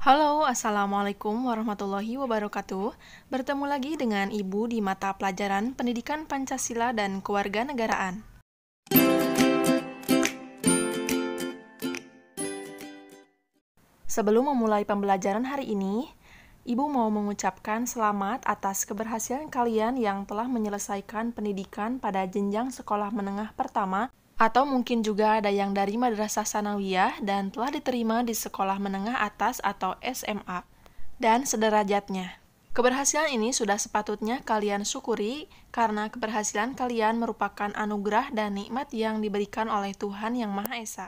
Halo, Assalamualaikum warahmatullahi wabarakatuh. Bertemu lagi dengan Ibu di mata pelajaran Pendidikan Pancasila dan Kewarganegaraan. Sebelum memulai pembelajaran hari ini, Ibu mau mengucapkan selamat atas keberhasilan kalian yang telah menyelesaikan pendidikan pada jenjang sekolah menengah pertama, atau mungkin juga ada yang dari Madrasah Sanawiyah dan telah diterima di sekolah menengah atas atau SMA, dan sederajatnya. Keberhasilan ini sudah sepatutnya kalian syukuri karena keberhasilan kalian merupakan anugerah dan nikmat yang diberikan oleh Tuhan Yang Maha Esa.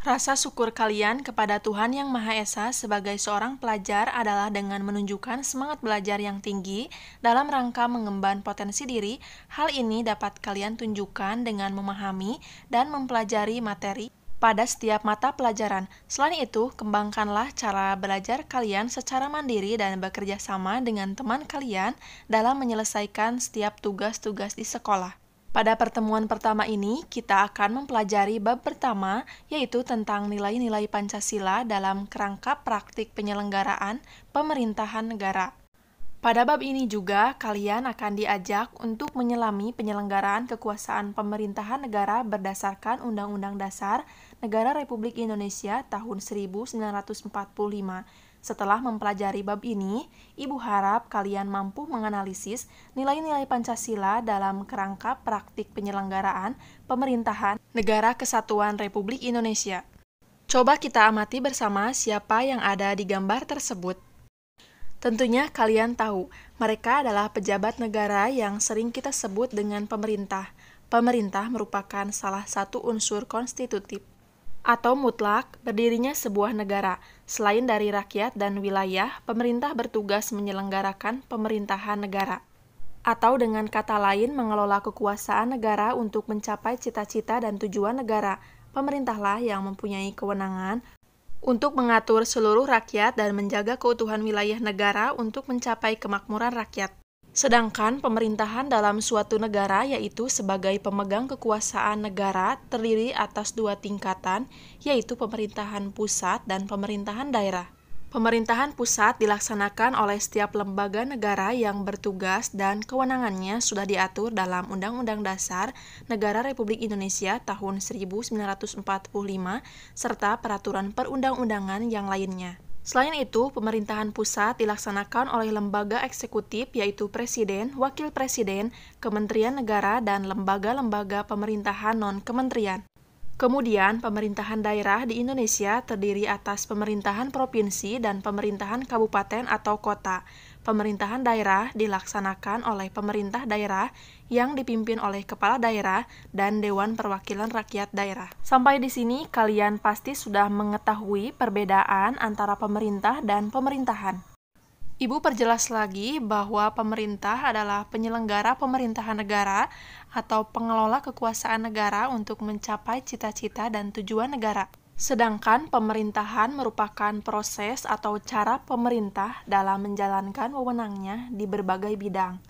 Rasa syukur kalian kepada Tuhan Yang Maha Esa sebagai seorang pelajar adalah dengan menunjukkan semangat belajar yang tinggi dalam rangka mengemban potensi diri. Hal ini dapat kalian tunjukkan dengan memahami dan mempelajari materi pada setiap mata pelajaran. Selain itu, kembangkanlah cara belajar kalian secara mandiri dan bekerja sama dengan teman kalian dalam menyelesaikan setiap tugas-tugas di sekolah. Pada pertemuan pertama ini, kita akan mempelajari bab pertama, yaitu tentang nilai-nilai Pancasila dalam kerangka praktik penyelenggaraan pemerintahan negara. Pada bab ini juga, kalian akan diajak untuk menyelami penyelenggaraan kekuasaan pemerintahan negara berdasarkan Undang-Undang Dasar Negara Republik Indonesia tahun 1945. Setelah mempelajari bab ini, Ibu harap kalian mampu menganalisis nilai-nilai Pancasila dalam kerangka praktik penyelenggaraan pemerintahan Negara Kesatuan Republik Indonesia. Coba kita amati bersama siapa yang ada di gambar tersebut. Tentunya kalian tahu, mereka adalah pejabat negara yang sering kita sebut dengan pemerintah. Pemerintah merupakan salah satu unsur konstitutif atau mutlak berdirinya sebuah negara. Selain dari rakyat dan wilayah, pemerintah bertugas menyelenggarakan pemerintahan negara. Atau dengan kata lain, mengelola kekuasaan negara untuk mencapai cita-cita dan tujuan negara. Pemerintahlah yang mempunyai kewenangan untuk mengatur seluruh rakyat dan menjaga keutuhan wilayah negara untuk mencapai kemakmuran rakyat. Sedangkan pemerintahan dalam suatu negara yaitu sebagai pemegang kekuasaan negara terdiri atas dua tingkatan, yaitu pemerintahan pusat dan pemerintahan daerah. Pemerintahan pusat dilaksanakan oleh setiap lembaga negara yang bertugas dan kewenangannya sudah diatur dalam Undang-Undang Dasar Negara Republik Indonesia tahun 1945 serta peraturan perundang-undangan yang lainnya. Selain itu, pemerintahan pusat dilaksanakan oleh lembaga eksekutif yaitu Presiden, Wakil Presiden, Kementerian Negara, dan lembaga-lembaga pemerintahan non-kementerian. Kemudian, pemerintahan daerah di Indonesia terdiri atas pemerintahan provinsi dan pemerintahan kabupaten atau kota. Pemerintahan daerah dilaksanakan oleh pemerintah daerah yang dipimpin oleh kepala daerah dan Dewan Perwakilan Rakyat Daerah. Sampai di sini, kalian pasti sudah mengetahui perbedaan antara pemerintah dan pemerintahan. Ibu perjelas lagi bahwa pemerintah adalah penyelenggara pemerintahan negara atau pengelola kekuasaan negara untuk mencapai cita-cita dan tujuan negara. Sedangkan pemerintahan merupakan proses atau cara pemerintah dalam menjalankan wewenangnya di berbagai bidang.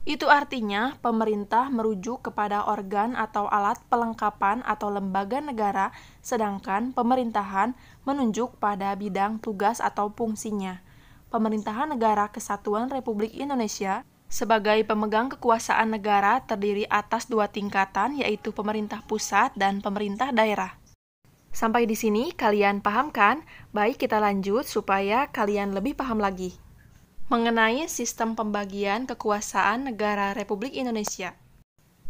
Itu artinya pemerintah merujuk kepada organ atau alat pelengkapan atau lembaga negara, sedangkan pemerintahan menunjuk pada bidang tugas atau fungsinya. Pemerintahan Negara Kesatuan Republik Indonesia sebagai pemegang kekuasaan negara terdiri atas dua tingkatan, yaitu pemerintah pusat dan pemerintah daerah. Sampai di sini kalian paham kan? Baik, kita lanjut supaya kalian lebih paham lagi mengenai sistem pembagian kekuasaan negara Republik Indonesia.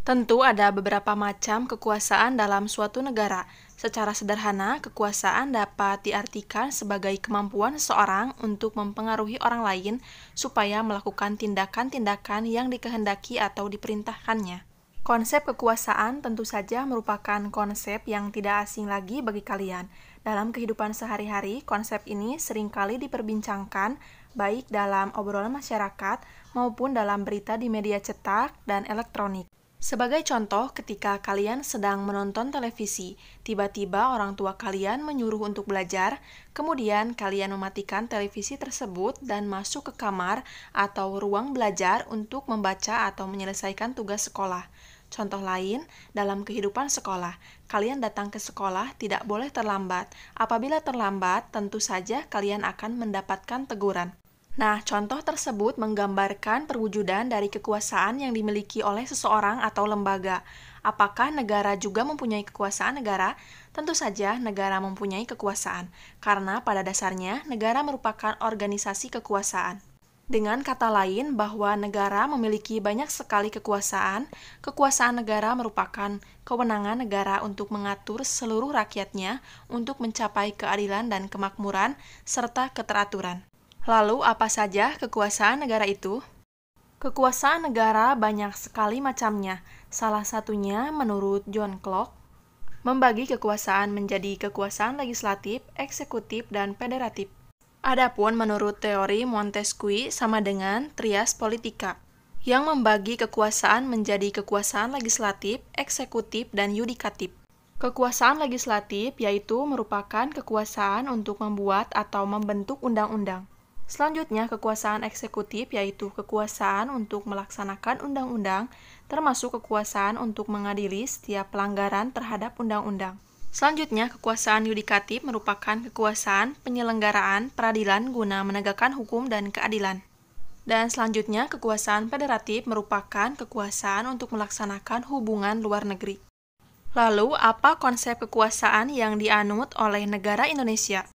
Tentu ada beberapa macam kekuasaan dalam suatu negara. Secara sederhana, kekuasaan dapat diartikan sebagai kemampuan seseorang untuk mempengaruhi orang lain supaya melakukan tindakan-tindakan yang dikehendaki atau diperintahkannya. Konsep kekuasaan tentu saja merupakan konsep yang tidak asing lagi bagi kalian. Dalam kehidupan sehari-hari, konsep ini seringkali diperbincangkan baik dalam obrolan masyarakat maupun dalam berita di media cetak dan elektronik. Sebagai contoh, ketika kalian sedang menonton televisi, tiba-tiba orang tua kalian menyuruh untuk belajar, kemudian kalian mematikan televisi tersebut dan masuk ke kamar atau ruang belajar untuk membaca atau menyelesaikan tugas sekolah. Contoh lain, dalam kehidupan sekolah, kalian datang ke sekolah tidak boleh terlambat. Apabila terlambat, tentu saja kalian akan mendapatkan teguran. Nah, contoh tersebut menggambarkan perwujudan dari kekuasaan yang dimiliki oleh seseorang atau lembaga. Apakah negara juga mempunyai kekuasaan negara? Tentu saja negara mempunyai kekuasaan, karena pada dasarnya negara merupakan organisasi kekuasaan. Dengan kata lain, bahwa negara memiliki banyak sekali kekuasaan, kekuasaan negara merupakan kewenangan negara untuk mengatur seluruh rakyatnya untuk mencapai keadilan dan kemakmuran serta keteraturan. Lalu, apa saja kekuasaan negara itu? Kekuasaan negara banyak sekali macamnya. Salah satunya, menurut John Locke, membagi kekuasaan menjadi kekuasaan legislatif, eksekutif, dan federatif. Adapun menurut teori Montesquieu sama dengan trias politika, yang membagi kekuasaan menjadi kekuasaan legislatif, eksekutif, dan yudikatif. Kekuasaan legislatif yaitu merupakan kekuasaan untuk membuat atau membentuk undang-undang. Selanjutnya, kekuasaan eksekutif yaitu kekuasaan untuk melaksanakan undang-undang, termasuk kekuasaan untuk mengadili setiap pelanggaran terhadap undang-undang. Selanjutnya, kekuasaan yudikatif merupakan kekuasaan penyelenggaraan peradilan guna menegakkan hukum dan keadilan. Dan selanjutnya, kekuasaan federatif merupakan kekuasaan untuk melaksanakan hubungan luar negeri. Lalu, apa konsep kekuasaan yang dianut oleh negara Indonesia?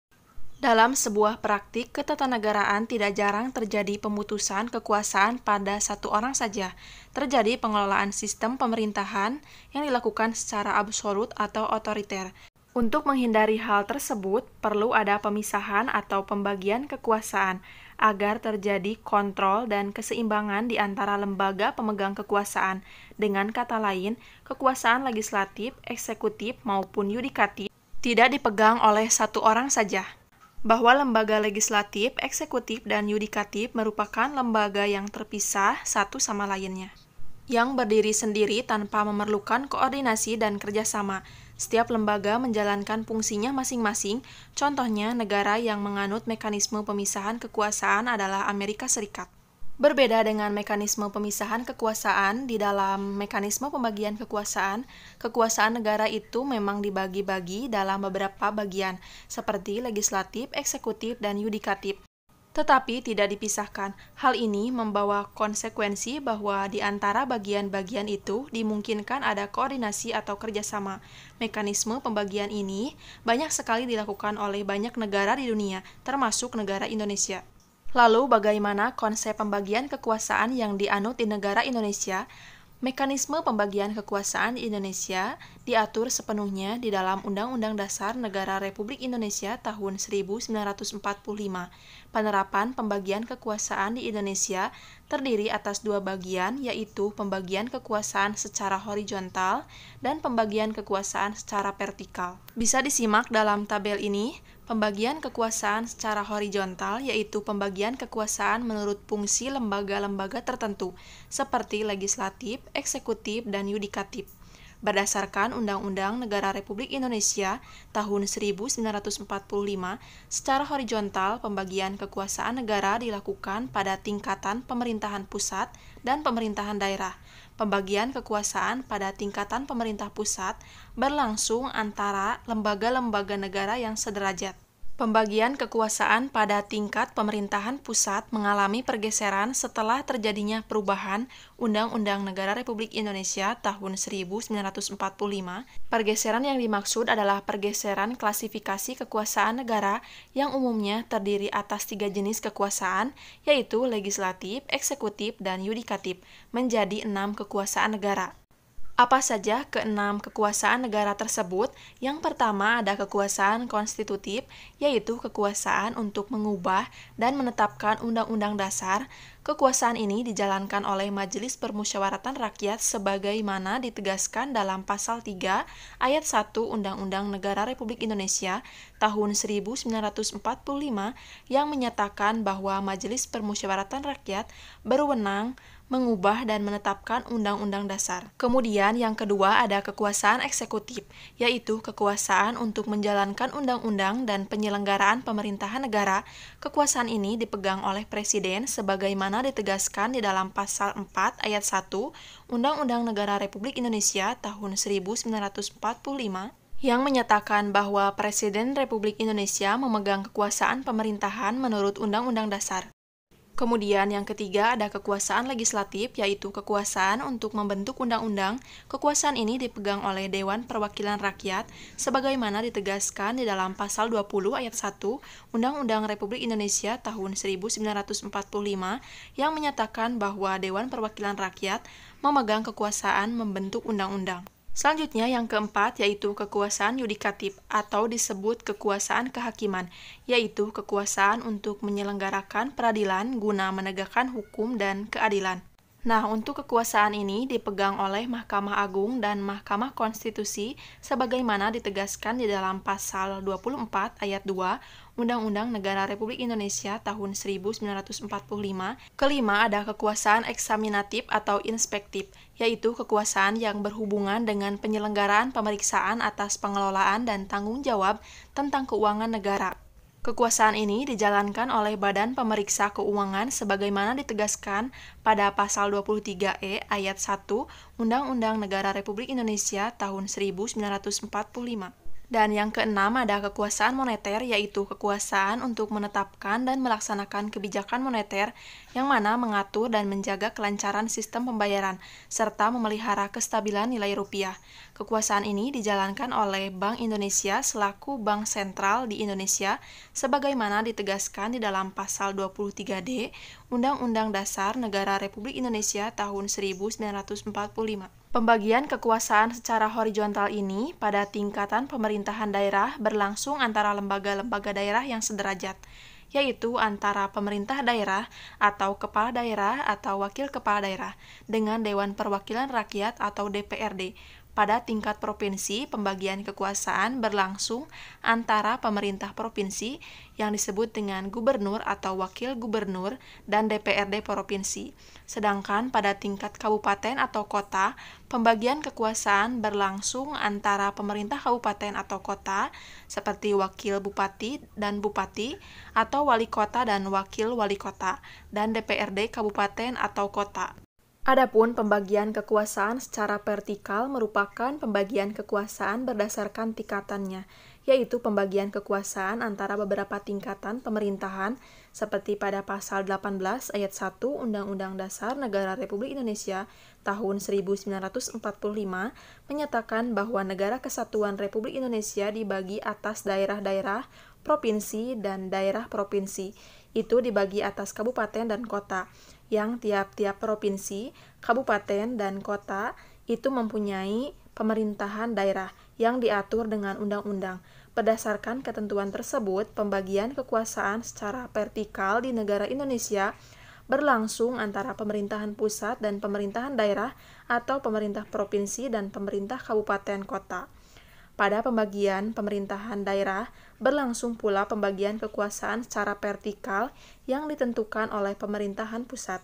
Dalam sebuah praktik ketatanegaraan tidak jarang terjadi pemutusan kekuasaan pada satu orang saja. Terjadi pengelolaan sistem pemerintahan yang dilakukan secara absolut atau otoriter. Untuk menghindari hal tersebut, perlu ada pemisahan atau pembagian kekuasaan agar terjadi kontrol dan keseimbangan di antara lembaga pemegang kekuasaan. Dengan kata lain, kekuasaan legislatif, eksekutif, maupun yudikatif tidak dipegang oleh satu orang saja. Bahwa lembaga legislatif, eksekutif, dan yudikatif merupakan lembaga yang terpisah satu sama lainnya, yang berdiri sendiri tanpa memerlukan koordinasi dan kerjasama. Setiap lembaga menjalankan fungsinya masing-masing. Contohnya, negara yang menganut mekanisme pemisahan kekuasaan adalah Amerika Serikat. Berbeda dengan mekanisme pemisahan kekuasaan, di dalam mekanisme pembagian kekuasaan negara itu memang dibagi-bagi dalam beberapa bagian, seperti legislatif, eksekutif, dan yudikatif, tetapi tidak dipisahkan. Hal ini membawa konsekuensi bahwa di antara bagian-bagian itu dimungkinkan ada koordinasi atau kerjasama. Mekanisme pembagian ini banyak sekali dilakukan oleh banyak negara di dunia, termasuk negara Indonesia. Lalu, bagaimana konsep pembagian kekuasaan yang dianut di negara Indonesia? Mekanisme pembagian kekuasaan di Indonesia diatur sepenuhnya di dalam Undang-Undang Dasar Negara Republik Indonesia tahun 1945. Penerapan pembagian kekuasaan di Indonesia terdiri atas dua bagian, yaitu pembagian kekuasaan secara horizontal dan pembagian kekuasaan secara vertikal. Bisa disimak dalam tabel ini. Pembagian kekuasaan secara horizontal yaitu pembagian kekuasaan menurut fungsi lembaga-lembaga tertentu, seperti legislatif, eksekutif, dan yudikatif. Berdasarkan Undang-Undang Negara Republik Indonesia tahun 1945, secara horizontal pembagian kekuasaan negara dilakukan pada tingkatan pemerintahan pusat dan pemerintahan daerah. Pembagian kekuasaan pada tingkatan pemerintah pusat berlangsung antara lembaga-lembaga negara yang sederajat. Pembagian kekuasaan pada tingkat pemerintahan pusat mengalami pergeseran setelah terjadinya perubahan Undang-Undang Negara Republik Indonesia tahun 1945. Pergeseran yang dimaksud adalah pergeseran klasifikasi kekuasaan negara yang umumnya terdiri atas 3 jenis kekuasaan, yaitu legislatif, eksekutif, dan yudikatif, menjadi 6 kekuasaan negara. Apa saja keenam kekuasaan negara tersebut? Yang pertama ada kekuasaan konstitutif, yaitu kekuasaan untuk mengubah dan menetapkan undang-undang dasar. Kekuasaan ini dijalankan oleh Majelis Permusyawaratan Rakyat sebagaimana ditegaskan dalam Pasal 3 Ayat 1 Undang-Undang Negara Republik Indonesia tahun 1945 yang menyatakan bahwa Majelis Permusyawaratan Rakyat berwenang mengubah dan menetapkan undang-undang dasar. Kemudian yang kedua ada kekuasaan eksekutif, yaitu kekuasaan untuk menjalankan undang-undang dan penyelenggaraan pemerintahan negara. Kekuasaan ini dipegang oleh Presiden sebagaimana sebagaimana ditegaskan di dalam pasal 4 ayat 1 Undang-Undang Negara Republik Indonesia tahun 1945 yang menyatakan bahwa Presiden Republik Indonesia memegang kekuasaan pemerintahan menurut Undang-Undang Dasar. Kemudian yang ketiga ada kekuasaan legislatif, yaitu kekuasaan untuk membentuk undang-undang. Kekuasaan ini dipegang oleh Dewan Perwakilan Rakyat, sebagaimana ditegaskan di dalam pasal 20 ayat 1 Undang-Undang Republik Indonesia tahun 1945 yang menyatakan bahwa Dewan Perwakilan Rakyat memegang kekuasaan membentuk undang-undang. Selanjutnya yang keempat yaitu kekuasaan yudikatif atau disebut kekuasaan kehakiman, yaitu kekuasaan untuk menyelenggarakan peradilan guna menegakkan hukum dan keadilan. Nah, untuk kekuasaan ini dipegang oleh Mahkamah Agung dan Mahkamah Konstitusi sebagaimana ditegaskan di dalam pasal 24 ayat 2 Undang-Undang Negara Republik Indonesia tahun 1945. Kelima ada kekuasaan eksaminatif atau inspektif, yaitu kekuasaan yang berhubungan dengan penyelenggaraan pemeriksaan atas pengelolaan dan tanggung jawab tentang keuangan negara. Kekuasaan ini dijalankan oleh Badan Pemeriksa Keuangan sebagaimana ditegaskan pada pasal 23E ayat 1 Undang-Undang Negara Republik Indonesia tahun 1945. Dan yang keenam ada kekuasaan moneter, yaitu kekuasaan untuk menetapkan dan melaksanakan kebijakan moneter yang mana mengatur dan menjaga kelancaran sistem pembayaran, serta memelihara kestabilan nilai rupiah. Kekuasaan ini dijalankan oleh Bank Indonesia selaku bank sentral di Indonesia, sebagaimana ditegaskan di dalam pasal 23D Undang-Undang Dasar Negara Republik Indonesia tahun 1945. Pembagian kekuasaan secara horizontal ini pada tingkatan pemerintahan daerah berlangsung antara lembaga-lembaga daerah yang sederajat, yaitu antara pemerintah daerah atau kepala daerah atau wakil kepala daerah dengan Dewan Perwakilan Rakyat atau DPRD. Pada tingkat provinsi, pembagian kekuasaan berlangsung antara pemerintah provinsi yang disebut dengan gubernur atau wakil gubernur dan DPRD provinsi. Sedangkan pada tingkat kabupaten atau kota, pembagian kekuasaan berlangsung antara pemerintah kabupaten atau kota seperti wakil bupati dan bupati atau wali kota dan wakil wali kota dan DPRD kabupaten atau kota. Adapun pembagian kekuasaan secara vertikal merupakan pembagian kekuasaan berdasarkan tingkatannya, yaitu pembagian kekuasaan antara beberapa tingkatan pemerintahan seperti pada pasal 18 ayat 1 Undang-Undang Dasar Negara Republik Indonesia tahun 1945 menyatakan bahwa Negara Kesatuan Republik Indonesia dibagi atas daerah-daerah, provinsi, dan daerah provinsi. Itu dibagi atas kabupaten dan kota, yang tiap-tiap provinsi, kabupaten, dan kota itu mempunyai pemerintahan daerah yang diatur dengan undang-undang. Berdasarkan ketentuan tersebut, pembagian kekuasaan secara vertikal di negara Indonesia berlangsung antara pemerintahan pusat dan pemerintahan daerah atau pemerintah provinsi dan pemerintah kabupaten kota. Pada pembagian pemerintahan daerah, berlangsung pula pembagian kekuasaan secara vertikal yang ditentukan oleh pemerintahan pusat.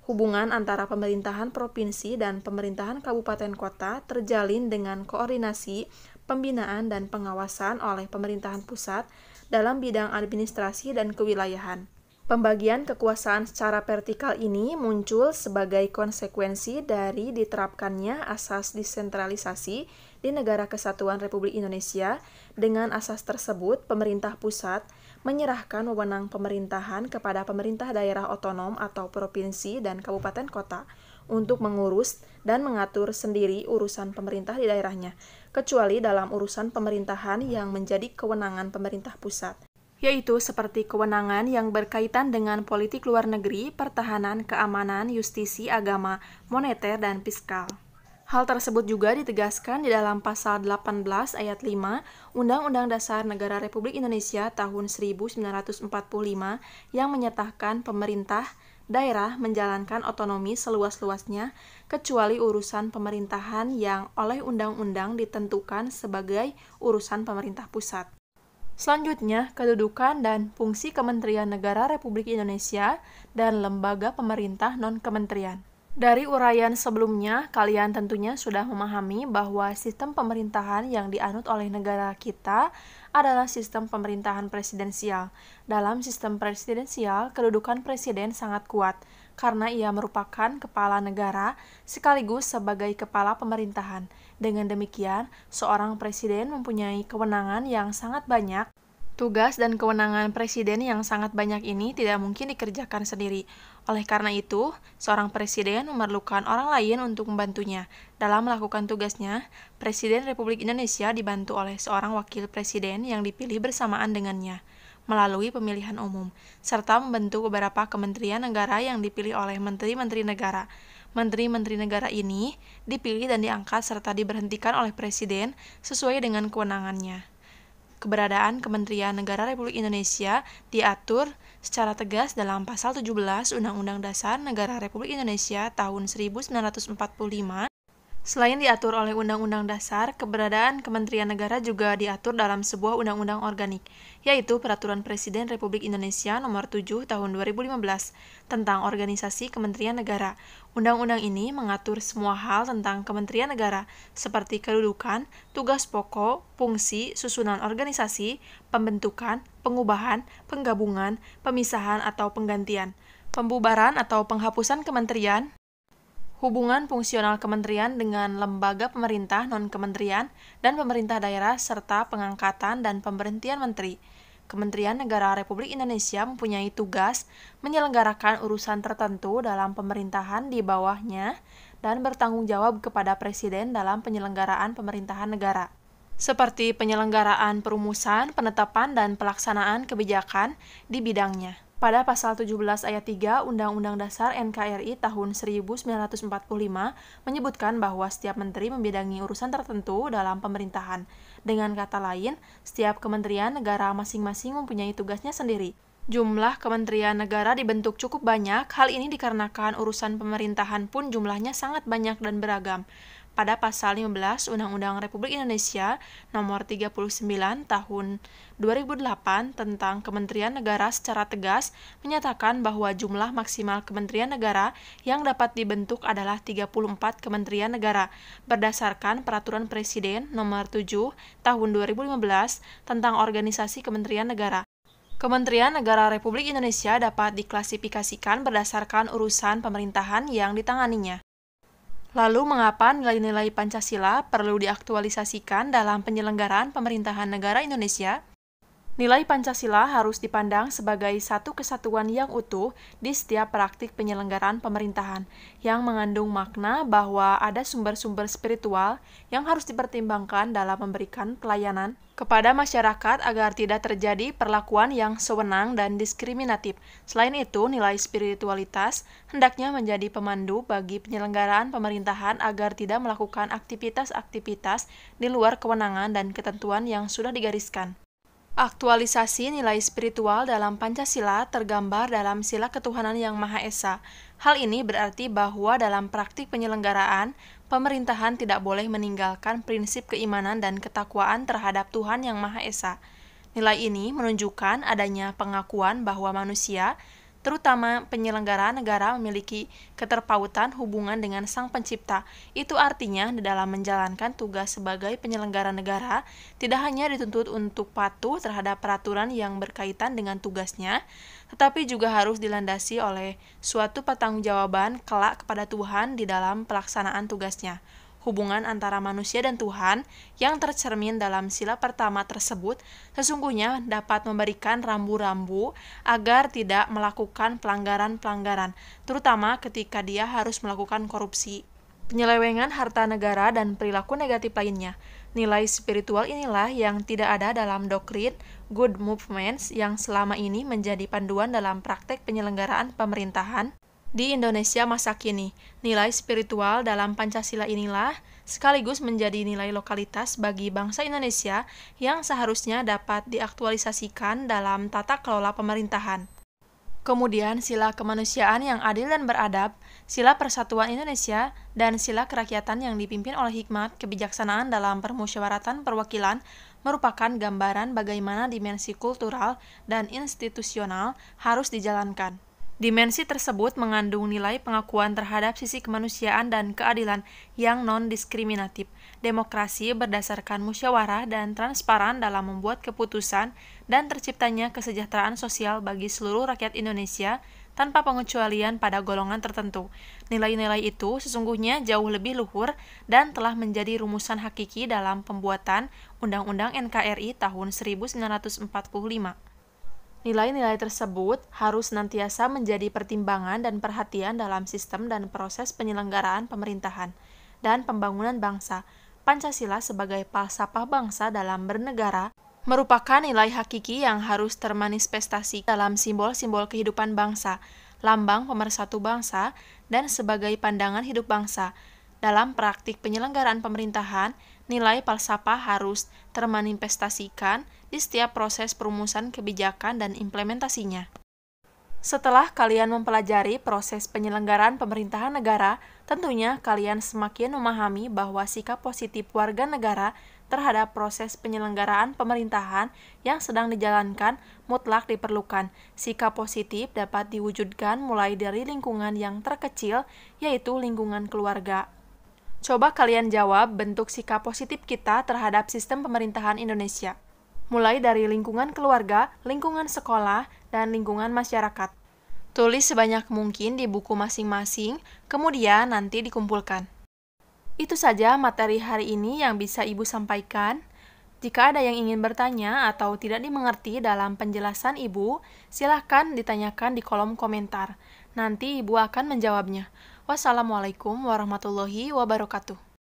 Hubungan antara pemerintahan provinsi dan pemerintahan kabupaten kota terjalin dengan koordinasi, pembinaan, dan pengawasan oleh pemerintahan pusat dalam bidang administrasi dan kewilayahan. Pembagian kekuasaan secara vertikal ini muncul sebagai konsekuensi dari diterapkannya asas desentralisasi di Negara Kesatuan Republik Indonesia. Dengan asas tersebut, pemerintah pusat menyerahkan wewenang pemerintahan kepada pemerintah daerah otonom atau provinsi dan kabupaten kota untuk mengurus dan mengatur sendiri urusan pemerintah di daerahnya, kecuali dalam urusan pemerintahan yang menjadi kewenangan pemerintah pusat, yaitu seperti kewenangan yang berkaitan dengan politik luar negeri, pertahanan, keamanan, justisi, agama, moneter, dan fiskal. Hal tersebut juga ditegaskan di dalam pasal 18 ayat 5 Undang-Undang Dasar Negara Republik Indonesia tahun 1945 yang menyatakan pemerintah daerah menjalankan otonomi seluas-luasnya kecuali urusan pemerintahan yang oleh undang-undang ditentukan sebagai urusan pemerintah pusat. Selanjutnya, kedudukan dan fungsi Kementerian Negara Republik Indonesia dan lembaga pemerintah non-kementerian. Dari uraian sebelumnya, kalian tentunya sudah memahami bahwa sistem pemerintahan yang dianut oleh negara kita adalah sistem pemerintahan presidensial. Dalam sistem presidensial, kedudukan presiden sangat kuat karena ia merupakan kepala negara sekaligus sebagai kepala pemerintahan. Dengan demikian, seorang presiden mempunyai kewenangan yang sangat banyak. Tugas dan kewenangan presiden yang sangat banyak ini tidak mungkin dikerjakan sendiri. Oleh karena itu, seorang presiden memerlukan orang lain untuk membantunya. Dalam melakukan tugasnya, Presiden Republik Indonesia dibantu oleh seorang wakil presiden yang dipilih bersamaan dengannya melalui pemilihan umum, serta membentuk beberapa kementerian negara yang dipilih oleh menteri-menteri negara. Menteri-menteri negara ini dipilih dan diangkat serta diberhentikan oleh presiden sesuai dengan kewenangannya. Keberadaan Kementerian Negara Republik Indonesia diatur secara tegas dalam Pasal 17 Undang-Undang Dasar Negara Republik Indonesia tahun 1945. Selain diatur oleh Undang-Undang Dasar, keberadaan Kementerian Negara juga diatur dalam sebuah undang-undang organik, yaitu Peraturan Presiden Republik Indonesia Nomor 7 Tahun 2015 tentang Organisasi Kementerian Negara. Undang-undang ini mengatur semua hal tentang Kementerian Negara, seperti kedudukan, tugas pokok, fungsi, susunan organisasi, pembentukan, pengubahan, penggabungan, pemisahan atau penggantian, pembubaran atau penghapusan kementerian, hubungan fungsional kementerian dengan lembaga pemerintah non-kementerian dan pemerintah daerah serta pengangkatan dan pemberhentian menteri. Kementerian Negara Republik Indonesia mempunyai tugas menyelenggarakan urusan tertentu dalam pemerintahan di bawahnya dan bertanggung jawab kepada Presiden dalam penyelenggaraan pemerintahan negara, seperti penyelenggaraan perumusan, penetapan, dan pelaksanaan kebijakan di bidangnya. Pada pasal 17 ayat 3 Undang-Undang Dasar NKRI tahun 1945 menyebutkan bahwa setiap menteri membidangi urusan tertentu dalam pemerintahan. Dengan kata lain, setiap kementerian negara masing-masing mempunyai tugasnya sendiri. Jumlah kementerian negara dibentuk cukup banyak, hal ini dikarenakan urusan pemerintahan pun jumlahnya sangat banyak dan beragam. Pada pasal 15 Undang-Undang Republik Indonesia Nomor 39 Tahun 2008 tentang Kementerian Negara secara tegas menyatakan bahwa jumlah maksimal kementerian negara yang dapat dibentuk adalah 34 kementerian negara berdasarkan Peraturan Presiden Nomor 7 Tahun 2015 tentang Organisasi Kementerian Negara. Kementerian Negara Republik Indonesia dapat diklasifikasikan berdasarkan urusan pemerintahan yang ditanganinya. Lalu, mengapa nilai-nilai Pancasila perlu diaktualisasikan dalam penyelenggaraan pemerintahan negara Indonesia? Nilai Pancasila harus dipandang sebagai satu kesatuan yang utuh di setiap praktik penyelenggaraan pemerintahan, yang mengandung makna bahwa ada sumber-sumber spiritual yang harus dipertimbangkan dalam memberikan pelayanan kepada masyarakat agar tidak terjadi perlakuan yang sewenang dan diskriminatif. Selain itu, nilai spiritualitas hendaknya menjadi pemandu bagi penyelenggaraan pemerintahan agar tidak melakukan aktivitas-aktivitas di luar kewenangan dan ketentuan yang sudah digariskan. Aktualisasi nilai spiritual dalam Pancasila tergambar dalam Sila Ketuhanan Yang Maha Esa. Hal ini berarti bahwa dalam praktik penyelenggaraan, pemerintahan tidak boleh meninggalkan prinsip keimanan dan ketakwaan terhadap Tuhan Yang Maha Esa. Nilai ini menunjukkan adanya pengakuan bahwa manusia, terutama penyelenggara negara, memiliki keterpautan hubungan dengan Sang Pencipta. Itu artinya di dalam menjalankan tugas sebagai penyelenggara negara, tidak hanya dituntut untuk patuh terhadap peraturan yang berkaitan dengan tugasnya, tetapi juga harus dilandasi oleh suatu pertanggungjawaban kelak kepada Tuhan di dalam pelaksanaan tugasnya. Hubungan antara manusia dan Tuhan yang tercermin dalam sila pertama tersebut sesungguhnya dapat memberikan rambu-rambu agar tidak melakukan pelanggaran-pelanggaran, terutama ketika dia harus melakukan korupsi, penyelewengan harta negara, dan perilaku negatif lainnya. Nilai spiritual inilah yang tidak ada dalam doktrin good movements yang selama ini menjadi panduan dalam praktek penyelenggaraan pemerintahan di Indonesia masa kini. Nilai spiritual dalam Pancasila inilah sekaligus menjadi nilai lokalitas bagi bangsa Indonesia yang seharusnya dapat diaktualisasikan dalam tata kelola pemerintahan. Kemudian sila kemanusiaan yang adil dan beradab, sila persatuan Indonesia, dan sila kerakyatan yang dipimpin oleh hikmat kebijaksanaan dalam permusyawaratan perwakilan merupakan gambaran bagaimana dimensi kultural dan institusional harus dijalankan. Dimensi tersebut mengandung nilai pengakuan terhadap sisi kemanusiaan dan keadilan yang non-diskriminatif, demokrasi berdasarkan musyawarah dan transparan dalam membuat keputusan, dan terciptanya kesejahteraan sosial bagi seluruh rakyat Indonesia tanpa pengecualian pada golongan tertentu. Nilai-nilai itu sesungguhnya jauh lebih luhur dan telah menjadi rumusan hakiki dalam pembuatan Undang-Undang NKRI tahun 1945. Nilai-nilai tersebut harus senantiasa menjadi pertimbangan dan perhatian dalam sistem dan proses penyelenggaraan pemerintahan dan pembangunan bangsa. Pancasila sebagai falsafah bangsa dalam bernegara merupakan nilai hakiki yang harus termanifestasi dalam simbol-simbol kehidupan bangsa, lambang pemersatu bangsa, dan sebagai pandangan hidup bangsa. Dalam praktik penyelenggaraan pemerintahan, nilai falsafah harus termanifestasikan di setiap proses perumusan kebijakan dan implementasinya. Setelah kalian mempelajari proses penyelenggaraan pemerintahan negara, tentunya kalian semakin memahami bahwa sikap positif warga negara terhadap proses penyelenggaraan pemerintahan yang sedang dijalankan mutlak diperlukan. Sikap positif dapat diwujudkan mulai dari lingkungan yang terkecil, yaitu lingkungan keluarga. Coba kalian jawab bentuk sikap positif kita terhadap sistem pemerintahan Indonesia, mulai dari lingkungan keluarga, lingkungan sekolah, dan lingkungan masyarakat. Tulis sebanyak mungkin di buku masing-masing, kemudian nanti dikumpulkan. Itu saja materi hari ini yang bisa Ibu sampaikan. Jika ada yang ingin bertanya atau tidak dimengerti dalam penjelasan Ibu, silahkan ditanyakan di kolom komentar. Nanti Ibu akan menjawabnya. Wassalamualaikum warahmatullahi wabarakatuh.